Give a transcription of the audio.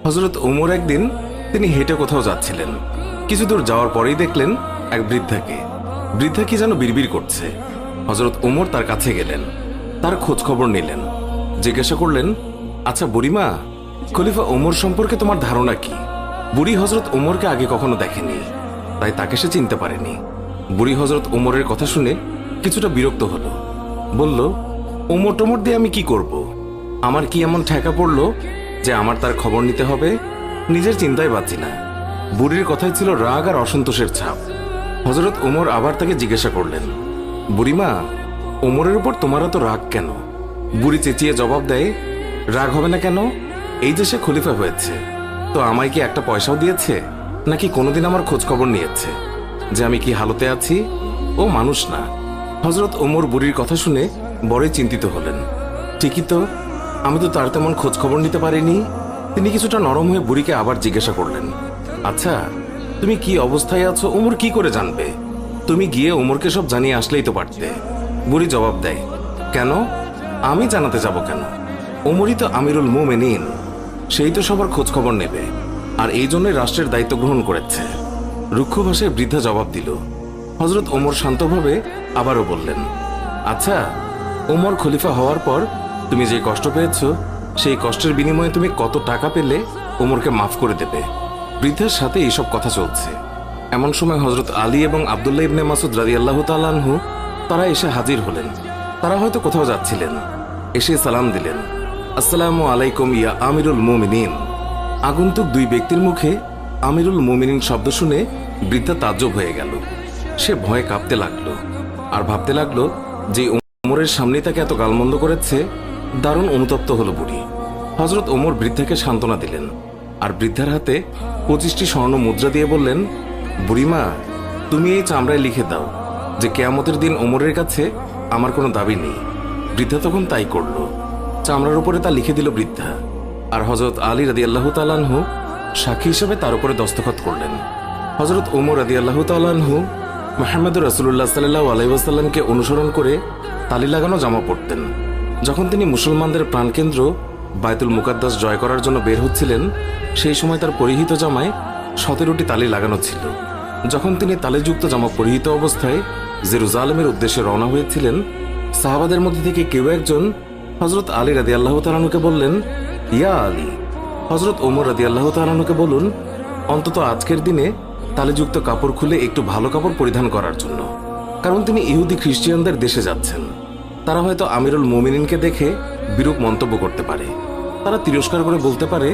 হযরত ওমর একদিন তিনি হেঁটে কোথাও যাচ্ছিলেন। কিছু দূর যাওয়ার পরেই দেখলেন এক বৃদ্ধা কি যেন বিড়বিড় করছে। হযরত ওমর তার কাছে গেলেন, তার খোঁজ খবর নিলেন, জিজ্ঞাসা করলেন, আচ্ছা বুড়িমা, খলিফা ওমর সম্পর্কে তোমার ধারণা কি? বুড়ি হযরত ওমরকে আগে কখনো দেখেনি, তাই তাকে সে চিনতে পারেনি। বুড়ি হযরত ওমরের কথা শুনে কিছুটা বিরক্ত হলো, বলল, ওমর টোমর দিয়ে আমি কি করব? আমার কি এমন ঠেকা পড়লো যে আমার তার খবর নিতে হবে? নিজের চিন্তায় বাঁচি না। বুড়ির কথাই ছিল রাগ আর অসন্তোষের ছাপ। হযরত ওমর আবার তাকে জিজ্ঞাসা করলেন, বুড়িমা, ওমরের উপর তোমার এত রাগ কেন? বুড়ি চেঁচিয়ে জবাব দেয়, রাগ হবে না কেন? এই যে সে খলিফা হয়েছে, তো আমায় কি একটা পয়সাও দিয়েছে? নাকি কোনোদিন আমার খোঁজ খবর নিয়েছে যে আমি কি হালতে আছি? ও মানুষ না। হযরত ওমর বুড়ির কথা শুনে বড়ই চিন্তিত হলেন। ঠিকই তো, আমি তো তার তেমন খোঁজ খবর নিতে পারিনি। তিনি কিছুটা নরম হয়ে বুড়িকে আবার জিজ্ঞাসা করলেন, আচ্ছা, তুমি কি অবস্থায় আছো ওমর কি করে জানবে? তুমি গিয়ে ওমরকে সব জানিয়ে আসলেই তো পারতে। বুড়ি জবাব দেয়, কেন? আমি জানাতে যাব কেন? ওমরই তো আমিরুল মুমিনিন, সেই তো সবার খোঁজ খবর নেবে, আর এই জন্যই রাষ্ট্রের দায়িত্ব গ্রহণ করেছে। রুক্ষ ভাষায় বৃদ্ধা জবাব দিল। হযরত ওমর শান্তভাবে আবারও বললেন, আচ্ছা, ওমর খলিফা হওয়ার পর তুমি যে কষ্ট পেয়েছো, সেই কষ্টের বিনিময়ে তুমি কত টাকা পেলে ওমরকে মাফ করে দেবে? বৃদ্ধার সাথে এইসব কথা চলছে। এমন সময় হযরত আলী এবং আব্দুল্লাহ ইবনে মাসউদ রাদিয়াল্লাহু তাআলা আনহু তারা এসে হাজির হলেন। তারা হয়তো কোথাও যাচ্ছিলেন। এসে সালাম দিলেন, আসসালামু আলাইকুম ইয়া আমিরুল মুমিনিন। আগন্তুক দুই ব্যক্তির মুখে আমিরুল মুমিনিন শব্দ শুনে বৃদ্ধা তাজ্জব হয়ে গেল। সে ভয়ে কাঁপতে লাগলো আর ভাবতে লাগলো যে ওমরের সামনে তাকে এত গালমন্দ করেছে। দারুণ অনুতপ্ত হলো বুড়ি। হযরত ওমর বৃদ্ধাকে সান্ত্বনা দিলেন আর বৃদ্ধার হাতে 25টি স্বর্ণ মুদ্রা দিয়ে বললেন, বুড়িমা, তুমি এই চামড়ায় লিখে দাও যে কিয়ামতের দিন ওমরের কাছে আমার কোনো দাবি নেই। বৃদ্ধা তখন তাই করল। চামড়ার উপরে তা লিখে দিল বৃদ্ধা, আর হযরত আলী রাদিয়াল্লাহু তাআলা আনহু সাক্ষী হিসেবে তার উপরে দস্তখত করলেন। হযরত ওমর রাদিয়াল্লাহু তাআলা আনহু মুহাম্মদুর রাসূলুল্লাহ সাল্লাল্লাহু আলাইহি ওয়াসাল্লামকে অনুসরণ করে তালি লাগানো জামা পরতেন। যখন তিনি মুসলমানদের প্রাণকেন্দ্র বায়তুল মুকাদ্দাস জয় করার জন্য বের হচ্ছিলেন, সেই সময় তার পরিহিত জামায় 17টি তালি লাগানো ছিল। যখন তিনি তালিযুক্ত জামা পরিহিত অবস্থায় জেরুজালেমের উদ্দেশ্যে রওনা হয়েছিলেন, সাহাবাদের মধ্যে থেকে কেউ একজন হযরত আলী রাদিয়াল্লাহু তাআলা আনহুকে বললেন, ইয়া আলী, হযরত ওমর রাদিয়াল্লাহু তাআলা আনহুকে বলুন অন্তত আজকের দিনে তালিযুক্ত কাপড় খুলে একটু ভালো কাপড় পরিধান করার জন্য, কারণ তিনি ইহুদি খ্রিস্টানদের দেশে যাচ্ছেন। তারা হয়তো আমিরুল মুমিনিনকে দেখে বিরূপ মন্তব্য করতে পারে। তারা তিরস্কার করে বলতে পারে,